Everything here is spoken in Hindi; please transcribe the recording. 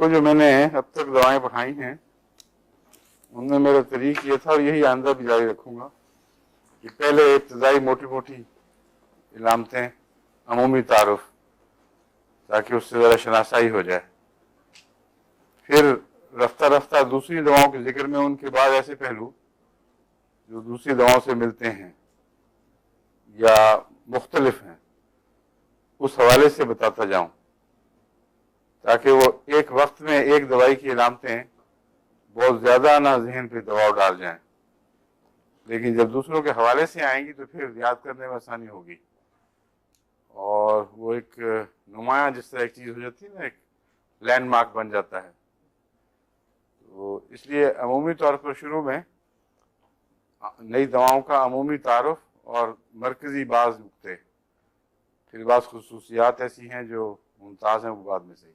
आपको जो मैंने अब तक दवाएं पढ़ाई हैं उनमें मेरा तरीक़ ये था और यही आइंदा भी जारी रखूँगा कि पहले इब्तदाई मोटी मोटी इलामतें, अमूमी तारुफ, ताकि उससे ज़रा शनासाई हो जाए। फिर रफ्ता रफ्ता दूसरी दवाओं के जिक्र में उनके बाद ऐसे पहलू जो दूसरी दवाओं से मिलते हैं या मुख्तलिफ हैं उस हवाले से बताता जाऊं, ताकि वो एक वक्त में एक दवाई की इलामतें बहुत ज़्यादा ना जहन पे दबाव डाल जाएं, लेकिन जब दूसरों के हवाले से आएंगी तो फिर याद करने में आसानी होगी और वो एक नुमाया जिस तरह एक चीज़ हो जाती है ना, एक लैंडमार्क बन जाता है। तो इसलिए अमूमी तौर पर शुरू में नई दवाओं का अमूमी तारुफ और मरकज़ी बाज़ नुक्ते, फिर बाज़ खुसूसियात ऐसी हैं जो मुमताज़ हैं, वो बाद में सही।